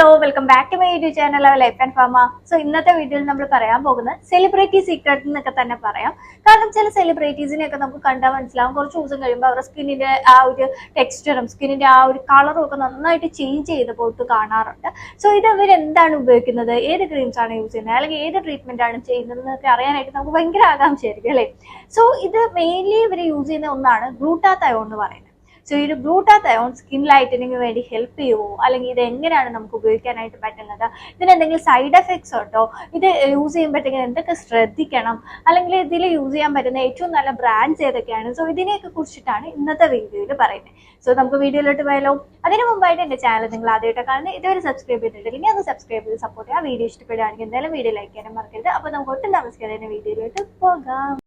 Hello welcome back to my YouTube channel life and fama. So ഇന്നത്തെ വീഡിയോയിൽ നമ്മൾ പറയാൻ പോകുന്നത് സെലിബ്രിറ്റി സീക്രട്ട് എന്നൊക്കെ തന്നെ പറയാം. കാരണം ചില സെലിബ്രിറ്റീസിനെയൊക്കെ നമുക്ക് കണ്ടാൽ മനസ്സിലാവും, കുറച്ച് ദിവസം കഴിയുമ്പോൾ അവരുടെ സ്കിന്നിന്റെ ആ ഒരു ടെക്സ്ചറും സ്കിന്നിന്റെ ആ ഒരു കളറും ഒക്കെ നന്നായിട്ട് ചേഞ്ച് ചെയ്ത് പോയിട്ട് കാണാറുണ്ട്. സോ ഇത് ഇവർ എന്താണ് ഉപയോഗിക്കുന്നത്, ഏത് ക്രീംസ് ആണ് യൂസ് ചെയ്യുന്നത്, അല്ലെങ്കിൽ ഏത് ട്രീറ്റ്മെന്റ് ആണ് ചെയ്യുന്നത് എന്നൊക്കെ അറിയാനായിട്ട് നമുക്ക് ഭയങ്കര ആകാംക്ഷയായിരിക്കും അല്ലേ. സോ ഇത് മെയിൻലി ഇവർ യൂസ് ചെയ്യുന്ന ഒന്നാണ് ഗ്ലൂട്ടാത്തയോൺ എന്ന് പറയുന്നത്. സോ ഈ ഒരു ഗ്ലൂട്ടാത്തയോൺ സ്കിൻ ലൈറ്റനിങ്ങിന് വേണ്ടി ഹെൽപ്പ് ചെയ്യുമോ, അല്ലെങ്കിൽ ഇത് എങ്ങനെയാണ് നമുക്ക് ഉപയോഗിക്കാനായിട്ട് പറ്റുന്നത്, ഇതിന് എന്തെങ്കിലും സൈഡ് എഫക്ട്സ് ഉണ്ടോ, ഇത് യൂസ് ചെയ്യുമ്പോഴത്തേക്കും എന്തൊക്കെ ശ്രദ്ധിക്കണം, അല്ലെങ്കിൽ ഇതിൽ യൂസ് ചെയ്യാൻ പറ്റുന്ന ഏറ്റവും നല്ല ബ്രാൻഡ്സ് ഏതൊക്കെയാണ്, സോ ഇതിനെയൊക്കെ കുറിച്ചിട്ടാണ് ഇന്നത്തെ വീഡിയോയിൽ പറയുന്നത്. സോ നമുക്ക് വീഡിയോയിലോട്ട് പോയാലോ. അതിന് മുമ്പായിട്ട് എൻ്റെ ചാനൽ നിങ്ങൾ ആദ്യമായിട്ട് കാണുന്നത് ഇതുവരെ സബ്സ്ക്രൈബ് ചെയ്തിട്ടില്ലെങ്കിൽ അത് സബ്സ്ക്രൈബ് ചെയ്ത് സപ്പോർട്ട് ചെയ്യുക. വീഡിയോ ഇഷ്ടപ്പെടുകയാണെങ്കിൽ എന്തായാലും വീഡിയോ ലൈക്ക് ചെയ്യാനും മറക്കരുത്. അപ്പോൾ നമുക്ക് ഒട്ടും താമസിക്കാതെ വീഡിയോയിലോട്ട് പോകാം.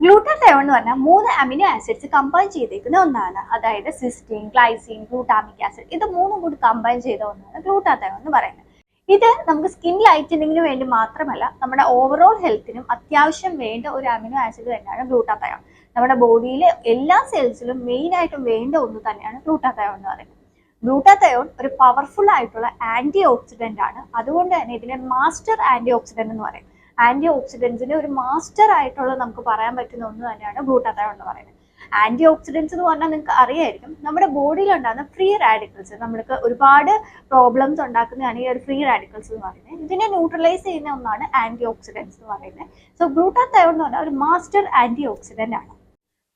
ഗ്ലൂട്ടാത്തയോൺ എന്ന് പറഞ്ഞാൽ 3 അമിനോ ആസിഡ്സ് കമ്പൈൻ ചെയ്തേക്കുന്ന ഒന്നാണ്. അതായത് സിസ്റ്റീൻ, ഗ്ലൈസിൻ, ഗ്ലൂട്ടാമിക് ആസിഡ്, ഇത് മൂന്നും കൂടി കമ്പൈൻ ചെയ്ത ഒന്നാണ് ഗ്ലൂട്ടാത്തയോൺ എന്ന് പറയുന്നത്. ഇത് നമുക്ക് സ്കിൻ ലൈറ്റനിങ്ങിന് വേണ്ടി മാത്രമല്ല, നമ്മുടെ ഓവറോൾ ഹെൽത്തിനും അത്യാവശ്യം വേണ്ട ഒരു അമിനോ ആസിഡ് തന്നെയാണ് ഗ്ലൂട്ടാത്തയോൺ. നമ്മുടെ ബോഡിയിലെ എല്ലാ സെൽസിലും മെയിൻ ആയിട്ടും വേണ്ട ഒന്ന് തന്നെയാണ് ഗ്ലൂട്ടാത്തയോൺ എന്ന് പറയുന്നത്. ഗ്ലൂട്ടാത്തയോൺ ഒരു പവർഫുൾ ആയിട്ടുള്ള ആന്റി ഓക്സിഡന്റ് ആണ്. അതുകൊണ്ട് തന്നെ ഇതിനെ മാസ്റ്റർ ആന്റി ഓക്സിഡന്റ് എന്ന് പറയും. ആന്റി ഓക്സിഡൻസിന്റെ ഒരു മാസ്റ്റർ ആയിട്ടുള്ള നമുക്ക് പറയാൻ പറ്റുന്ന ഒന്ന് തന്നെയാണ് ഗ്ലൂട്ടാത്തയോൺ എന്ന് പറയുന്നത്. ആന്റി ഓക്സിഡൻസ് എന്ന് പറഞ്ഞാൽ നിങ്ങൾക്ക് അറിയായിരിക്കും, നമ്മുടെ ബോഡിയിൽ ഉണ്ടാകുന്ന ഫ്രീ റാഡിക്കൽസ്, നമ്മൾക്ക് ഒരുപാട് പ്രോബ്ലംസ് ഉണ്ടാക്കുന്നതാണ് ഈ ഒരു ഫ്രീ റാഡിക്കൽസ് എന്ന് പറയുന്നത്. ഇതിനെ ന്യൂട്രലൈസ് ചെയ്യുന്ന ഒന്നാണ് ആന്റി ഓക്സിഡൻസ് എന്ന് പറയുന്നത്. സോ ഗ്ലൂട്ടാത്തയോൺ എന്ന് പറഞ്ഞാൽ ഒരു മാസ്റ്റർ ആന്റി ഓക്സിഡന്റ് ആണ്.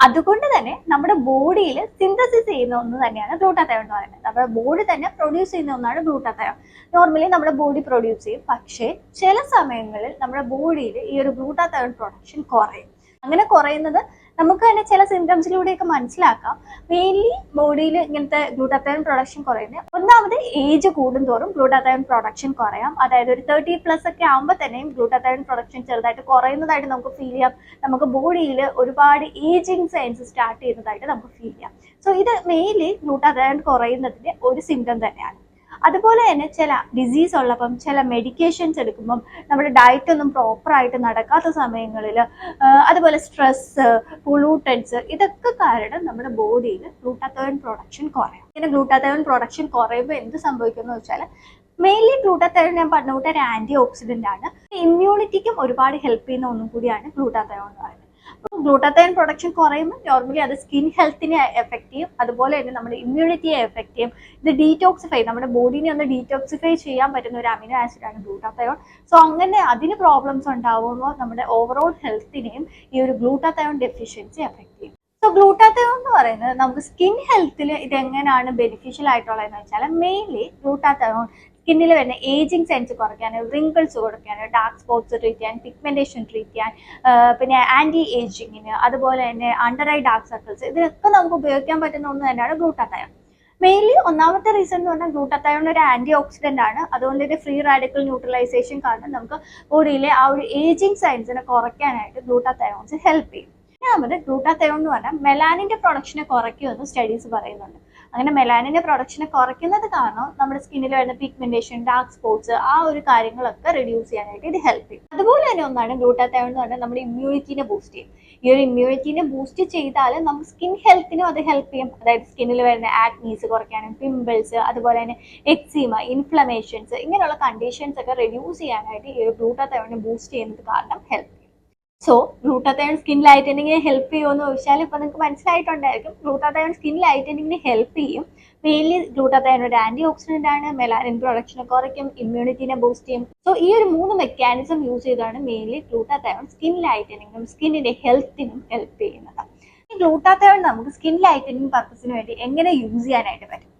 അതുകൊണ്ട് തന്നെ നമ്മുടെ ബോഡിയിൽ സിന്തസിസ് ചെയ്യുന്ന ഒന്ന് തന്നെയാണ് ഗ്ലൂട്ടാത്തയോൺ എന്ന് പറയുന്നത്. നമ്മുടെ ബോഡി തന്നെ പ്രൊഡ്യൂസ് ചെയ്യുന്ന ഒന്നാണ് ഗ്ലൂട്ടാത്തയോൺ. നോർമലി നമ്മുടെ ബോഡി പ്രൊഡ്യൂസ് ചെയ്യും, പക്ഷേ ചില സമയങ്ങളിൽ നമ്മുടെ ബോഡിയിൽ ഈ ഒരു ഗ്ലൂട്ടാത്തയോൺ പ്രൊഡക്ഷൻ കുറയും. അങ്ങനെ കുറയുന്നത് നമുക്ക് തന്നെ ചില സിംറ്റംസിലൂടെയൊക്കെ മനസ്സിലാക്കാം. മെയിൻലി ബോഡിയിൽ ഇങ്ങനത്തെ ഗ്ലൂട്ടാത്തയോൺ പ്രൊഡക്ഷൻ കുറയുന്നത് ഒന്നാമത് ഏജ് കൂടുന്തോറും ഗ്ലൂട്ടാത്തയോൺ പ്രൊഡക്ഷൻ കുറയാം. അതായത് ഒരു 30+ ഒക്കെ ആകുമ്പോൾ തന്നെയും ഗ്ലൂട്ടാത്തയോൺ പ്രൊഡക്ഷൻ ചെറുതായിട്ട് കുറയുന്നതായിട്ട് നമുക്ക് ഫീൽ ചെയ്യാം. നമുക്ക് ബോഡിയിൽ ഒരുപാട് ഏജിങ് സൈൻസ് സ്റ്റാർട്ട് ചെയ്യുന്നതായിട്ട് നമുക്ക് ഫീൽ ചെയ്യാം. സോ ഇത് മെയിൻലി ഗ്ലൂട്ടാത്തയോൺ കുറയുന്നതിന്റെ ഒരു സിംറ്റം തന്നെയാണ്. അതുപോലെ തന്നെ ചില ഡിസീസ് ഉള്ളപ്പം, ചില മെഡിക്കേഷൻസ് എടുക്കുമ്പം, നമ്മുടെ ഡയറ്റ് ഒന്നും പ്രോപ്പറായിട്ട് നടക്കാത്ത സമയങ്ങളിൽ, അതുപോലെ സ്ട്രെസ്, പൊള്യൂട്ടൻസ്, ഇതൊക്കെ കാരണം നമ്മുടെ ബോഡിയിൽ ഗ്ലൂട്ടാത്തയോൺ പ്രൊഡക്ഷൻ കുറയും. ഇങ്ങനെ ഗ്ലൂട്ടാത്തയോൺ പ്രൊഡക്ഷൻ കുറയുമ്പോൾ എന്ത് സംഭവിക്കുമെന്ന് വെച്ചാൽ, മെയിൻലി ഗ്ലൂട്ടാത്തയോൺ ഞാൻ പറഞ്ഞ കൂട്ട ഒരു ആന്റി ഓക്സിഡന്റ് ആണ്. ഇമ്മ്യൂണിറ്റിക്കും ഒരുപാട് ഹെൽപ്പ് ചെയ്യുന്ന ഒന്നും കൂടിയാണ് ഗ്ലൂട്ടാത്തയോൺ എന്ന് പറയുന്നത്. അപ്പോൾ ഗ്ലൂട്ടാത്തയോൺ പ്രൊഡക്ഷൻ കുറയുമ്പോൾ നോർമലി അത് സ്കിൻ ഹെൽത്തിനെ എഫക്ട് ചെയ്യും, അതുപോലെ തന്നെ നമ്മുടെ ഇമ്മ്യൂണിറ്റിയെ എഫക്ട് ചെയ്യും. ഇത് ഡീറ്റോക്സിഫൈ, നമ്മുടെ ബോഡിനെ ഒന്ന് ഡീറ്റോക്സിഫൈ ചെയ്യാൻ പറ്റുന്ന ഒരു അമിനോ ആസിഡാണ് ഗ്ലൂട്ടാത്തയോൺ. സോ അങ്ങനെ അതിന് പ്രോബ്ലംസ് ഉണ്ടാകുമ്പോൾ നമ്മുടെ ഓവറോൾ ഹെൽത്തിനെയും ഈ ഒരു ഗ്ലൂട്ടാത്തയോൺ ഡെഫിഷ്യൻസി എഫക്ട് ചെയ്യും. സോ ഗ്ലൂട്ടാത്തയോൺ എന്ന് പറയുന്നത് നമുക്ക് സ്കിൻ ഹെൽത്തിൽ ഇത് എങ്ങനെയാണ് ബെനിഫിഷ്യൽ ആയിട്ടുള്ളതെന്ന് വെച്ചാൽ, മെയിൻലി ഗ്ലൂട്ടാത്തയോൺ സ്കിന്നിൽ വരുന്ന ഏജിങ് സെൻസ് കുറയ്ക്കാൻ, റിങ്കിൾസ് കുറയ്ക്കാൻ, ഡാർക്ക് സ്പോട്ട്സ് ട്രീറ്റ് ചെയ്യാൻ, പിഗ്മെന്റേഷൻ ട്രീറ്റ് ചെയ്യാൻ, പിന്നെ ആന്റി ഏജിങ്ങിന്, അതുപോലെ തന്നെ അണ്ടർ ഐ ഡാർക്ക് സർക്കിൾസ്, ഇതിനൊക്കെ നമുക്ക് ഉപയോഗിക്കാൻ പറ്റുന്ന ഒന്ന് തന്നെയാണ് ഗ്ലൂട്ടാത്തയോൺ. മെയിൻലി ഒന്നാമത്തെ റീസൺ എന്ന് പറഞ്ഞാൽ ഗ്ലൂട്ടാത്തയോൺ ഒരു ആന്റി ഓക്സിഡന്റ് ആണ്. അതുകൊണ്ട് ഇത് ഫ്രീ റാഡിക്കൽ ന്യൂട്രലൈസേഷൻ കാരണം നമുക്ക് ബോഡിയിലെ ആ ഒരു ഏജിങ് സൈൻസിനെ കുറയ്ക്കാനായിട്ട് ഗ്ലൂട്ടാത്തയോൺസ് ഹെൽപ്പ് ചെയ്യും. രണ്ടാമത് ഗ്ലൂട്ടാത്തയോൺ എന്ന് പറഞ്ഞാൽ മെലാനിന്റെ പ്രൊഡക്ഷനെ കുറയ്ക്കുമെന്ന് സ്റ്റഡീസ് പറയുന്നുണ്ട്. അങ്ങനെ മെലാനിന്റെ പ്രൊഡക്ഷനെ കുറയ്ക്കുന്നത് കാരണം നമ്മുടെ സ്കിന്നിൽ വരുന്ന പിഗ്മെന്റേഷൻ, ഡാർക്ക് സ്പോട്ട്സ്, ആ ഒരു കാര്യങ്ങളൊക്കെ റിഡ്യൂസ് ചെയ്യാനായിട്ട് ഇത് ഹെൽപ്പ് ചെയ്യും. അതുപോലെ തന്നെ ഒന്നാണ് ഗ്ലൂട്ടാത്തയോൺ എന്ന് പറഞ്ഞാൽ നമ്മുടെ ഇമ്മ്യൂണിറ്റിനെ ബൂസ്റ്റ് ചെയ്യും. ഈ ഒരു ഇമ്മ്യൂണിറ്റിനെ ബൂസ്റ്റ് ചെയ്താൽ നമുക്ക് സ്കിൻ ഹെൽത്തിനും അത് ഹെൽപ്പ് ചെയ്യും. അതായത് സ്കിന്നിൽ വരുന്ന ആക്നീസ് കുറയ്ക്കാനും, പിമ്പിൾസ്, അതുപോലെ തന്നെ എക്സീമ, ഇൻഫ്ലമേഷൻസ്, ഇങ്ങനെയുള്ള കണ്ടീഷൻസ് ഒക്കെ റിഡ്യൂസ് ചെയ്യാനായിട്ട് ഈ ഒരു ഗ്ലൂട്ടാത്തയോണിനെ ബൂസ്റ്റ് ചെയ്യുന്നത് കാരണം ഹെൽപ്പ് ചെയ്യും. സോ ഗ്ലൂട്ടാത്തയോൺ സ്കിൻ ലൈറ്റനിങ്ങിന് ഹെൽപ്പ് ചെയ്യുമെന്ന് ചോദിച്ചാൽ ഇപ്പൊ നിങ്ങൾക്ക് മനസ്സിലായിട്ടുണ്ടായിരിക്കും. ഗ്ലൂട്ടാത്തയോൺ സ്കിൻ ലൈറ്റനിങ്ങിന് ഹെൽപ്പ് ചെയ്യും. മെയിൻലി ഗ്ലൂട്ടാത്തയോൺ ഒരു ആന്റി ഓക്സിഡന്റ് ആണ്, മെലാനിൻ പ്രൊഡക്ഷനെ കുറയ്ക്കും, ഇമ്മ്യൂണിറ്റിനെ ബൂസ്റ്റ് ചെയ്യും. സോ ഈ ഒരു 3 മെക്കാനിസം യൂസ് ചെയ്താണ് മെയിൻലി ഗ്ലൂട്ടാത്തയോൺ സ്കിൻ ലൈറ്റനിങ്ങിനും സ്കിന്നിന്റെ ഹെൽത്തിനും ഹെൽപ്പ് ചെയ്യുന്നത്. ഈ ഗ്ലൂട്ടാത്തയോൺ നമുക്ക് സ്കിൻ ലൈറ്റനിങ് പർപ്പസിന് വേണ്ടി എങ്ങനെ യൂസ് ചെയ്യാനായിട്ട് പറ്റും?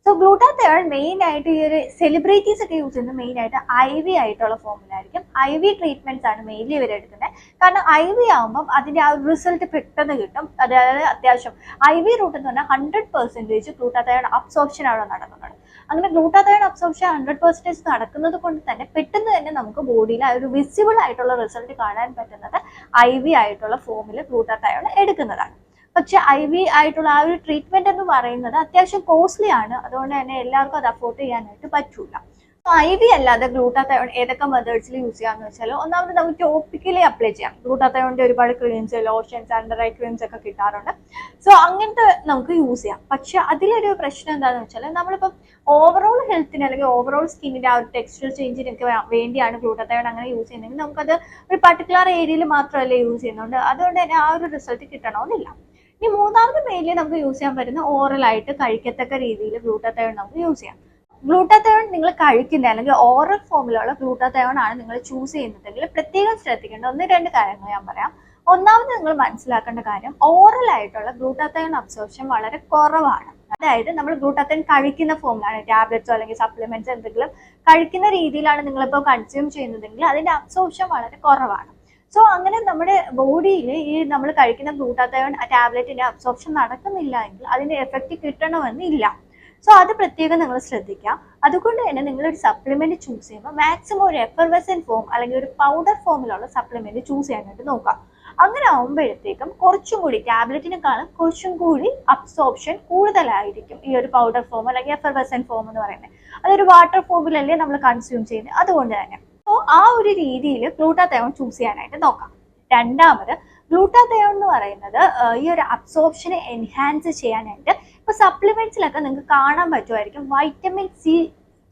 സോ ഗ്ലൂട്ടാത്തയോൺ മെയിൻ ആയിട്ട് ഈ ഒരു സെലിബ്രിറ്റീസ് ഒക്കെ യൂസ് ചെയ്യുന്നത് മെയിൻ ആയിട്ട് IV ആയിട്ടുള്ള ഫോമിലായിരിക്കും. IV ട്രീറ്റ്മെന്റ്സ് ആണ് മെയിൻലി ഇവർ എടുക്കുന്നത്. കാരണം IV ആകുമ്പം അതിന്റെ ആ ഒരു റിസൾട്ട് പെട്ടെന്ന് കിട്ടും. അതായത് അത്യാവശ്യം IV റൂട്ട് എന്ന് പറഞ്ഞാൽ 100% ഗ്ലൂട്ടാത്തയോൺ അബ്സോർപ്ഷൻ ആണ് നടക്കുന്നത്. അങ്ങനെ ഗ്ലൂട്ടാത്തയോൺ അബ്സോർപ്ഷൻ 100% നടക്കുന്നത് കൊണ്ട് തന്നെ പെട്ടെന്ന് തന്നെ നമുക്ക് ബോഡിയിൽ ആ ഒരു വിസിബിൾ ആയിട്ടുള്ള റിസൾട്ട് കാണാൻ പറ്റുന്നത് IV ആയിട്ടുള്ള ഫോമിൽ ഗ്ലൂട്ടാത്തയോൺ എടുക്കുന്നതാണ്. പക്ഷെ IV ആയിട്ടുള്ള ആ ഒരു ട്രീറ്റ്മെന്റ് എന്ന് പറയുന്നത് അത്യാവശ്യം കോസ്റ്റ്ലി ആണ്. അതുകൊണ്ട് തന്നെ എല്ലാവർക്കും അത് അഫോർഡ് ചെയ്യാനായിട്ട് പറ്റൂല. IV അല്ലാതെ ഗ്ലൂട്ടാത്തയോൺ ഏതൊക്കെ മെത്തേഡ്സിൽ യൂസ് ചെയ്യാന്ന് വെച്ചാൽ ഒന്നാമത് നമുക്ക് ടോപ്പിക്കലി അപ്ലൈ ചെയ്യാം. ഗ്ലൂട്ടാത്തയോണിന്റെ ഒരുപാട് creams, lotions, under eye creams ഒക്കെ കിട്ടാറുണ്ട്. സോ അങ്ങനത്തെ നമുക്ക് യൂസ് ചെയ്യാം. പക്ഷെ അതിലൊരു പ്രശ്നം എന്താണെന്ന് വെച്ചാൽ നമ്മളിപ്പം ഓവറോൾ ഹെൽത്തിന് അല്ലെങ്കിൽ ഓവറോൾ സ്കിന്നിന്റെ ആ ഒരു ടെക്സ്ചർ ചേഞ്ചിനൊക്കെ വേണ്ടിയാണ് ഗ്ലൂട്ടാത്തയോൺ അങ്ങനെ യൂസ് ചെയ്യുന്നതെങ്കിൽ നമുക്കത് ഒരു പർട്ടിക്കുലർ ഏരിയയിൽ മാത്രമല്ലേ യൂസ് ചെയ്യുന്നുണ്ട്. അതുകൊണ്ട് തന്നെ ആ ഒരു റിസൾട്ട് കിട്ടണമെന്നില്ല. ഇനി മൂന്നാമത് മെയിൻലി നമുക്ക് യൂസ് ചെയ്യാൻ പറ്റുന്ന ഓറലായിട്ട് കഴിക്കത്തക്ക രീതിയിൽ ഗ്ലൂട്ടാത്തയോൺ നമുക്ക് യൂസ് ചെയ്യാം. ഗ്ലൂട്ടാത്തയോൺ നിങ്ങൾ കഴിക്കുന്ന അല്ലെങ്കിൽ ഓറൽ ഫോമിലുള്ള ഗ്ലൂട്ടാത്തയോൺ ആണ് നിങ്ങൾ ചൂസ് ചെയ്യുന്നതെങ്കിൽ പ്രത്യേകം ശ്രദ്ധിക്കേണ്ട 1-2 കാര്യങ്ങൾ ഞാൻ പറയാം. ഒന്നാമത് നിങ്ങൾ മനസ്സിലാക്കേണ്ട കാര്യം, ഓറൽ ആയിട്ടുള്ള ഗ്ലൂട്ടാത്തയോൺ അബ്സോർപ്ഷൻ വളരെ കുറവാണ്. അതായത് നമ്മൾ ഗ്ലൂട്ടാത്തയോൺ കഴിക്കുന്ന ഫോമിലാണ്, ടാബ്ലറ്റ്സോ അല്ലെങ്കിൽ സപ്ലിമെന്റ്സ് എന്തെങ്കിലും കഴിക്കുന്ന രീതിയിലാണ് നിങ്ങളിപ്പോൾ കൺസ്യൂം ചെയ്യുന്നതെങ്കിൽ അതിന്റെ അബ്സോർപ്ഷൻ വളരെ കുറവാണ്. സോ അങ്ങനെ നമ്മുടെ ബോഡിയിൽ ഈ നമ്മൾ കഴിക്കുന്ന ഗ്ലൂട്ടാത്തയോൺ ടാബ്ലറ്റിന്റെ അബ്സോർപ്ഷൻ നടക്കുന്നില്ല എങ്കിൽ അതിന്റെ എഫക്റ്റ് കിട്ടണമെന്നില്ല. സോ അത് പ്രത്യേകം നിങ്ങൾ ശ്രദ്ധിക്കുക. അതുകൊണ്ട് തന്നെ നിങ്ങളൊരു സപ്ലിമെന്റ് ചൂസ് ചെയ്യുമ്പോൾ മാക്സിമം ഒരു എഫർവസൻ ഫോം അല്ലെങ്കിൽ ഒരു പൗഡർ ഫോമിലുള്ള സപ്ലിമെന്റ് ചൂസ് ചെയ്യാനായിട്ട് നോക്കുക. അങ്ങനെ ആകുമ്പോഴത്തേക്കും കുറച്ചും കൂടി ടാബ്ലറ്റിനെക്കാളും കുറച്ചും കൂടി അബ്സോർപ്ഷൻ കൂടുതലായിരിക്കും ഈ ഒരു പൗഡർ ഫോം അല്ലെങ്കിൽ എഫർവസൻ ഫോം എന്ന് പറയുന്നത്. അതൊരു വാട്ടർ ഫോമിലല്ലേ നമ്മൾ കൺസ്യൂം ചെയ്യുന്നത്. അതുകൊണ്ട് തന്നെ സോ ആ ഒരു രീതിയിൽ ഗ്ലൂട്ടാത്തയോൺ ചൂസ് ചെയ്യാനായിട്ട് നോക്കാം. രണ്ടാമത്, ഗ്ലൂട്ടാത്തയോൺ എന്ന് പറയുന്നത് ഈ ഒരു അബ്സോർപ്ഷനെ എൻഹാൻസ് ചെയ്യാനായിട്ട് ഇപ്പൊ സപ്ലിമെന്റ്സിലൊക്കെ നിങ്ങൾക്ക് കാണാൻ പറ്റുമായിരിക്കും വൈറ്റമിൻ സി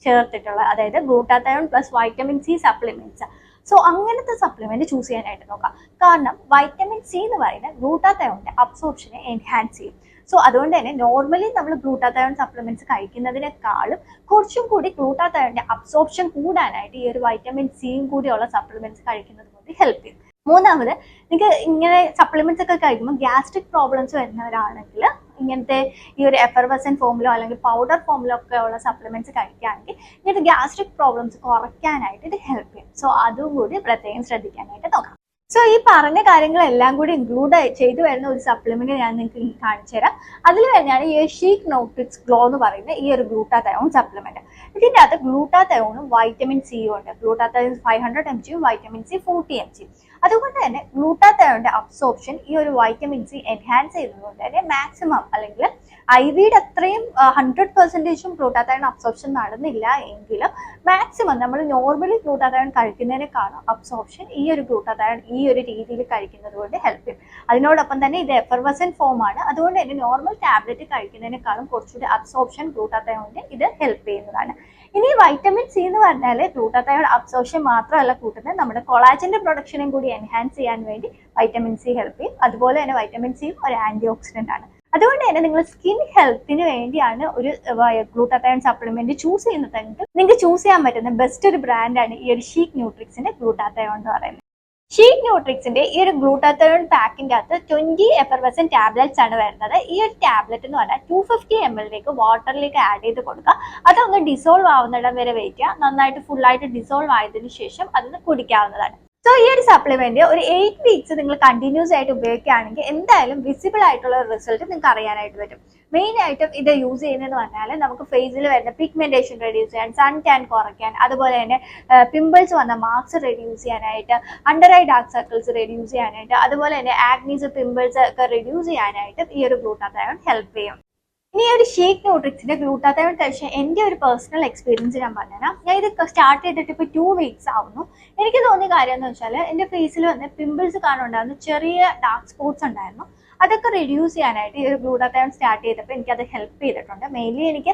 ചേർത്തിട്ടുള്ള, അതായത് glutathione plus vitamin C supplements. So അങ്ങനത്തെ സപ്ലിമെന്റ് ചൂസ് ചെയ്യാനായിട്ട് നോക്കാം. കാരണം വൈറ്റമിൻ സി എന്ന് പറയുന്നത് ഗ്ലൂട്ടാത്തയോണിന്റെ അബ്സോർപ്ഷനെ എൻഹാൻസ് ചെയ്യും. സോ അതുകൊണ്ട് തന്നെ നോർമലി നമ്മൾ ഗ്ലൂട്ടാത്തയോൺ സപ്ലിമെന്റ്സ് കഴിക്കുന്നതിനേക്കാളും കുറച്ചും കൂടി ഗ്ലൂട്ടാത്തയോണിന്റെ അബ്സോർപ്ഷൻ കൂടാനായിട്ട് ഈ ഒരു വൈറ്റമിൻ സിയും കൂടിയുള്ള സപ്ലിമെന്റ്സ് കഴിക്കുന്നത് കൊണ്ട് ഹെൽപ്പ് ചെയ്യും. മൂന്നാമത്, നിങ്ങൾക്ക് ഇങ്ങനെ സപ്ലിമെന്റ്സ് ഒക്കെ കഴിക്കുമ്പോൾ ഗ്യാസ്ട്രിക് പ്രോബ്ലംസ് വരുന്നവരാണെങ്കിൽ ഇങ്ങനത്തെ ഈ ഒരു എഫർവസൻ ഫോമിലോ അല്ലെങ്കിൽ പൗഡർ ഫോമിലോ ഒക്കെ ഉള്ള സപ്ലിമെന്റ്സ് കഴിക്കുകയാണെങ്കിൽ ഇങ്ങനത്തെ ഗ്യാസ്ട്രിക് പ്രോബ്ലംസ് കുറയ്ക്കാനായിട്ട് ഇത് ഹെൽപ്പ് ചെയ്യും. സോ അതും കൂടി പ്രത്യേകം ശ്രദ്ധിക്കാനായിട്ട് നോക്കാം. സോ ഈ പറഞ്ഞ കാര്യങ്ങളെല്ലാം കൂടി ഇൻക്ലൂഡ് ചെയ്തു വരുന്ന ഒരു സപ്ലിമെന്റ് ഞാൻ നിങ്ങൾക്ക് കാണിച്ചു തരാം. അതിൽ തന്നെയാണ് ഈ ഷീക്ക് ന്യൂട്രിക്സ് ഗ്ലോ എന്ന് പറയുന്ന ഈ ഒരു ഗ്ലൂട്ടാത്തയോൺ സപ്ലിമെന്റ്. ഇതിൻ്റെ അകത്ത് ഗ്ലൂട്ടാത്തയോണും വൈറ്റമിൻ സിയും ഉണ്ട്. Glutathione 500 mg, vitamin C 40 mg. അതുകൊണ്ട് തന്നെ ഗ്ലൂട്ടാത്തയോണിന്റെ അബ്സോർപ്ഷൻ ഈ ഒരു വൈറ്റമിൻ സി എൻഹാൻസ് ചെയ്യുന്നതുകൊണ്ട് തന്നെ മാക്സിമം അല്ലെങ്കിൽ IV-യുടെ അത്രയും 100% ഗ്ലൂട്ടാത്തയോൺ അബ്സോർപ്ഷൻ നടന്നില്ല എങ്കിലും മാക്സിമം നമ്മൾ നോർമലി ഗ്ലൂട്ടാത്തയോൺ കഴിക്കുന്നതിനേക്കാളും അബ്സോർപ്ഷൻ ഈ ഒരു ഗ്ലൂട്ടാത്തയോൺ ഈ ഒരു രീതിയിൽ കഴിക്കുന്നത് കൊണ്ട് ഹെൽപ്പ് ചെയ്യും. അതിനോടൊപ്പം തന്നെ ഇത് എഫർവസൻ ഫോം ആണ്. അതുകൊണ്ട് തന്നെ നോർമൽ ടാബ്ലറ്റ് കഴിക്കുന്നതിനേക്കാളും കുറച്ചുകൂടി അബ്സോർപ്ഷൻ ഗ്ലൂട്ടാത്തയോണിന് ഇത് ഹെൽപ്പ് ചെയ്യുന്നതാണ്. ഇനി വൈറ്റമിൻ സി എന്ന് പറഞ്ഞാൽ ഗ്ലൂട്ടാത്തയോൺ അബ്സോർപ്ഷൻ മാത്രമല്ല കൂട്ടുന്നത്, നമ്മുടെ കൊളാജന്റെ പ്രൊഡക്ഷനും കൂടി എൻഹാൻസ് ചെയ്യാൻ വേണ്ടി വൈറ്റമിൻ സി ഹെൽപ്പ് ചെയ്യും. അതുപോലെ തന്നെ വൈറ്റമിൻ സിയും ഒരു ആന്റി ഓക്സിഡന്റ് ആണ്. അതുകൊണ്ട് തന്നെ നിങ്ങൾ സ്കിൻ ഹെൽത്തിന് വേണ്ടിയാണ് ഒരു ഗ്ലൂട്ടാത്തയോൺ സപ്ലിമെന്റ് ചൂസ് ചെയ്യുന്നതെങ്കിൽ നിങ്ങൾക്ക് ചൂസ് ചെയ്യാൻ പറ്റുന്ന ബെസ്റ്റ് ഒരു ബ്രാൻഡാണ് ഈ ഒരു ഷീക്ക് ന്യൂട്രിക്സിന്റെ ഗ്ലൂട്ടാത്തയോൺ എന്ന് പറയുന്നത്. ഷീക്ക് ന്യൂട്രിക്സിന്റെ ഈ ഒരു ഗ്ലൂട്ടാത്തയോൺ പാക്കിന്റെ അകത്ത് 20 എഫർവസൻ ടാബ്ലറ്റ്സ് ആണ് വരുന്നത്. ഈ ഒരു ടാബ്ലറ്റ് എന്ന് പറഞ്ഞാൽ 250 ml വാട്ടറിലേക്ക് ആഡ് ചെയ്ത് കൊടുക്കുക. അതൊന്ന് ഡിസോൾവ് ആവുന്നിടം വരെ വെയിറ്റ് ചെയ്യുക. നന്നായിട്ട് ഫുള്ളായിട്ട് ഡിസോൾവ് ആയതിനു ശേഷം അതൊന്ന് കുടിക്കാവുന്നതാണ്. സോ ഈ ഒരു സപ്ലിമെന്റ് ഒരു 8 വീക്സ് നിങ്ങൾ കണ്ടിന്യൂസ് ആയിട്ട് ഉപയോഗിക്കുകയാണെങ്കിൽ എന്തായാലും വിസിബിൾ ആയിട്ടുള്ള റിസൾട്ട് നിങ്ങൾക്ക് അറിയാനായിട്ട് പറ്റും. മെയിൻ ആയിട്ടും ഇത് യൂസ് ചെയ്യുന്നതെന്ന് പറഞ്ഞാൽ നമുക്ക് ഫേസിൽ വരുന്ന പിഗ്മെന്റേഷൻ റെഡ്യൂസ് ചെയ്യാൻ, സൺ ടാൻ കുറയ്ക്കാൻ, അതുപോലെ തന്നെ പിമ്പിൾസ് വന്ന മാർക്സ് റെഡ്യൂസ് ചെയ്യാനായിട്ട്, under eye dark circles reduce ചെയ്യാനായിട്ട്, അതുപോലെ തന്നെ ആഗ്നീസ്, പിമ്പിൾസ് ഒക്കെ റെഡ്യൂസ് ചെയ്യാനായിട്ട് ഈ ഒരു ഗ്ലൂട്ടാത്തയോൺ ഹെൽപ്പ് ചെയ്യും. ഇനി ഒരു ഷീക്ക് ന്യൂട്രിക്സിന്റെ ഗ്ലൂട്ടാത്തയോൺ കഴിച്ച എൻ്റെ ഒരു പേഴ്സണൽ എക്സ്പീരിയൻസ് ഞാൻ പറഞ്ഞുതരാം. ഞാൻ ഇത് സ്റ്റാർട്ട് ചെയ്തിട്ട് ഇപ്പോൾ 2 വീക്സ് ആവുന്നു. എനിക്ക് തോന്നിയ കാര്യം എന്ന് വെച്ചാൽ എൻ്റെ ഫേസിൽ വന്ന് പിമ്പിൾസ് കാണുന്നുണ്ടായിരുന്നു, ചെറിയ ഡാർക്ക് സ്പോട്ട്സ് ഉണ്ടായിരുന്നു. അതൊക്കെ റെഡ്യൂസ് ചെയ്യാനായിട്ട് ഈ ഒരു ഗ്ലൂട്ടാത്തയോൺ സ്റ്റാർട്ട് ചെയ്തപ്പോൾ എനിക്കത് ഹെൽപ്പ് ചെയ്തിട്ടുണ്ട്. മെയിൻലി എനിക്ക്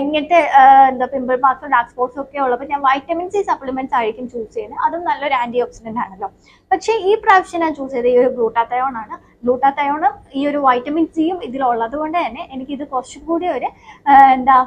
ഇങ്ങനത്തെ പിമ്പിൾ മാർക്സും ഡാർക്ക് സ്പോട്ട്സും ഒക്കെ ഉള്ളപ്പോൾ ഞാൻ വൈറ്റമിൻ സി സപ്ലിമെന്റ്സ് ആയിരിക്കും ചൂസ് ചെയ്യുന്നത്. അതും നല്ലൊരു ആന്റി ഓക്സിഡന്റ് ആണല്ലോ. പക്ഷേ ഈ പ്രാവശ്യം ഞാൻ ചൂസ് ചെയ്ത ഈ ഒരു ഗ്ലൂട്ടാത്തയോൺ ആണ്. ഗ്ലൂട്ടാത്തയോണും ഈ ഒരു വൈറ്റമിൻ സിയും ഇതിലുള്ളത് കൊണ്ട് തന്നെ എനിക്കിത് കുറച്ചുകൂടി ഒരു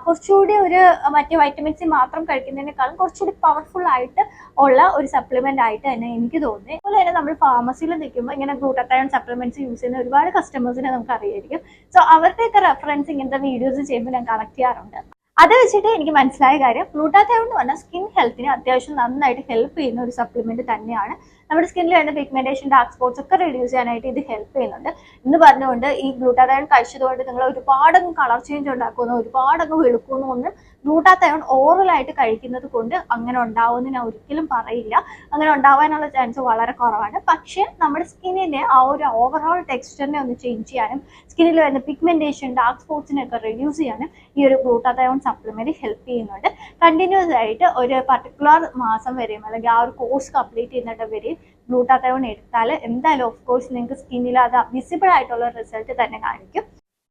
കുറച്ചുകൂടി ഒരു മറ്റേ വൈറ്റമിൻ സി മാത്രം കഴിക്കുന്നതിനേക്കാളും കുറച്ചുകൂടി പവർഫുൾ ആയിട്ട് ഉള്ള ഒരു സപ്ലിമെന്റ് ആയിട്ട് തന്നെ എനിക്ക് തോന്നി. അതുപോലെ തന്നെ നമ്മൾ ഫാർമസിയിൽ നിൽക്കുമ്പോൾ ഇങ്ങനെ ഗ്ലൂട്ടാത്തയോൺ സപ്ലിമെന്റ്സ് യൂസ് ചെയ്യുന്ന ഒരുപാട് കസ്റ്റമേഴ്സിനെ നമുക്ക് അറിയായിരിക്കും. സോ അവരുടെയൊക്കെ റെഫറൻസ് ഇങ്ങനത്തെ വീഡിയോസ് ചെയ്യുമ്പോൾ ഞാൻ കളക്ട് ചെയ്യാറുണ്ട്. അത് വെച്ചിട്ട് എനിക്ക് മനസ്സിലായ കാര്യം, ഗ്ലൂട്ടാത്തയോൺ എന്ന് പറഞ്ഞാൽ സ്കിൻ ഹെൽത്തിന് അത്യാവശ്യം നന്നായിട്ട് ഹെൽപ്പ് ചെയ്യുന്ന ഒരു സപ്ലിമെന്റ് തന്നെയാണ്. നമ്മുടെ സ്കിന്നിൽ വരുന്ന പിഗ്മെന്റേഷൻ, ഡാർക്ക് സ്പോട്ട്സ് ഒക്കെ റെഡ്യൂസ് ചെയ്യാനായിട്ട് ഇത് ഹെൽപ്പ് ചെയ്യുന്നുണ്ട് എന്ന് പറഞ്ഞുകൊണ്ട് ഈ ഗ്ലൂട്ടാത്തയോൺ കഴിച്ചതുകൊണ്ട് നിങ്ങൾ ഒരുപാടങ്ങ് കളർ ചേഞ്ച് ഉണ്ടാക്കുന്നു, ഒരുപാടങ്ങ് വെളുക്കുന്നു ഒന്നും ഗ്ലൂട്ടാത്തയോൺ ഓറലായിട്ട് കഴിക്കുന്നത് കൊണ്ട് അങ്ങനെ ഉണ്ടാവുമെന്ന് ഞാൻ ഒരിക്കലും പറയില്ല. അങ്ങനെ ഉണ്ടാവാനുള്ള ചാൻസ് വളരെ കുറവാണ്. പക്ഷേ നമ്മുടെ സ്കിന്നിന്റെ ആ ഒരു ഓവറോൾ ടെക്സ്ചറിനെ ഒന്ന് ചേഞ്ച് ചെയ്യാനും സ്കിന്നിൽ വരുന്ന പിഗ്മെന്റേഷൻ, ഡാർക്ക് സ്പോട്സിനെയൊക്കെ റെഡ്യൂസ് ചെയ്യാനും ഈ ഒരു ഗ്ലൂട്ടാത്തയോൺ സപ്ലിമെന്റ് ഹെൽപ്പ് ചെയ്യുന്നുണ്ട്. കണ്ടിന്യൂസ് ആയിട്ട് ഒരു പർട്ടിക്കുലർ മാസം വരെയും അല്ലെങ്കിൽ ആ ഒരു കോഴ്സ് കംപ്ലീറ്റ് ചെയ്യുന്നിട്ട് വരെയും ഗ്ലൂട്ടാത്തയോൺ എടുത്താൽ എന്തായാലും ഓഫ് കോഴ്സ് നിങ്ങൾക്ക് സ്കിന്നിൽ അത് വിസിബിൾ ആയിട്ടുള്ള റിസൾട്ട് തന്നെ കാണിക്കും.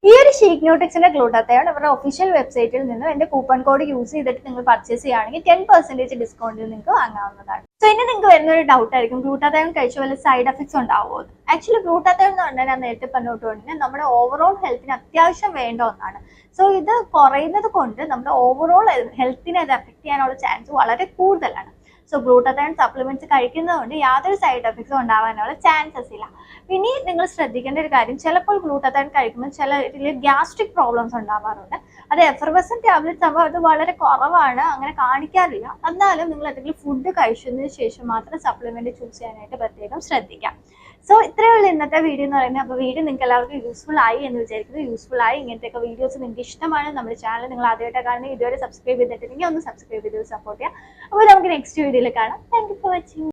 ഈ ഒരു ഷീക്ക് ന്യൂട്രിക്സിന്റെ ഗ്ലൂട്ടാത്തയോൺ ഇവരുടെ ഒഫീഷ്യൽ വെബ്സൈറ്റിൽ നിന്ന് എന്റെ കൂപ്പൺ കോഡ് യൂസ് ചെയ്തിട്ട് നിങ്ങൾ പർച്ചേസ് ചെയ്യുകയാണെങ്കിൽ 10% ഡിസ്കൗണ്ടിൽ നിങ്ങൾക്ക് വാങ്ങാവുന്നതാണ്. സോ ഇനി നിങ്ങൾക്ക് വരുന്ന ഒരു ഡൗട്ട് ആയിരിക്കും, ഗ്ലൂട്ടാത്തയോൺ കഴിച്ച വല്ല സൈഡ് എഫക്ട്സ് ഉണ്ടാവുമോ? ആക്ച്വലി ഗ്ലൂട്ടാത്തയോൺ എന്ന് പറഞ്ഞാൽ ഞാൻ നേരത്തെ പറഞ്ഞിട്ടുണ്ടെങ്കിൽ നമ്മുടെ ഓവറോൾ ഹെൽത്തിന് അത്യാവശ്യം വേണ്ട ഒന്നാണ്. സോ ഇത് കുറയുന്നത് കൊണ്ട് നമ്മുടെ ഓവറോൾ ഹെൽത്തിനെ അത് എഫക്ട് ചെയ്യാനുള്ള ചാൻസ് വളരെ കൂടുതലാണ്. സോ ഗ്ലൂട്ടാത്തയോൺ സപ്ലിമെന്റ്സ് കഴിക്കുന്നതുകൊണ്ട് യാതൊരു സൈഡ് എഫക്ട്സും ഉണ്ടാവാനുള്ള ചാൻസസ് ഇല്ല. ഇനി നിങ്ങൾ ശ്രദ്ധിക്കേണ്ട ഒരു കാര്യം, ചിലപ്പോൾ ഗ്ലൂട്ടാത്തയോൺ കഴിക്കുമ്പോൾ ചില ഗ്യാസ്ട്രിക് പ്രോബ്ലംസ് ഉണ്ടാവാറുണ്ട്. അത് എഫർവസൻ ടാബ്ലറ്റ്സ് ആകുമ്പോൾ അത് വളരെ കുറവാണ്, അങ്ങനെ കാണിക്കാറില്ല. എന്നാലും നിങ്ങൾ എന്തെങ്കിലും ഫുഡ് കഴിച്ചതിന് ശേഷം മാത്രം സപ്ലിമെന്റ് ചൂസ് ചെയ്യാനായിട്ട് പ്രത്യേകം ശ്രദ്ധിക്കാം. സോ ഇത്രയേ ഉള്ളൂ ഇന്നത്തെ വീഡിയോ എന്ന് പറയുന്നത്. അപ്പോൾ വീഡിയോ നിങ്ങൾക്ക് എല്ലാവർക്കും യൂസ്ഫുൾ ആയി എന്ന് വിചാരിക്കുന്നു. യൂസ്ഫുൾ ആയി ഇങ്ങനത്തെയൊക്കെ വീഡിയോസ് നിങ്ങൾക്ക് ഇഷ്ടമാണ്, നമ്മുടെ ചാനൽ നിങ്ങൾ ആദ്യമായിട്ട് കാണുന്നത്, ഇതുവരെ സബ്സ്ക്രൈബ് ചെയ്തിട്ടുണ്ടെങ്കിൽ ഒന്ന് സബ്സ്ക്രൈബ് ചെയ്ത് സപ്പോർട്ട് ചെയ്യാം. അപ്പോൾ നമുക്ക് നെക്സ്റ്റ് വീഡിയോയിൽ കാണാം. Thank you for watching.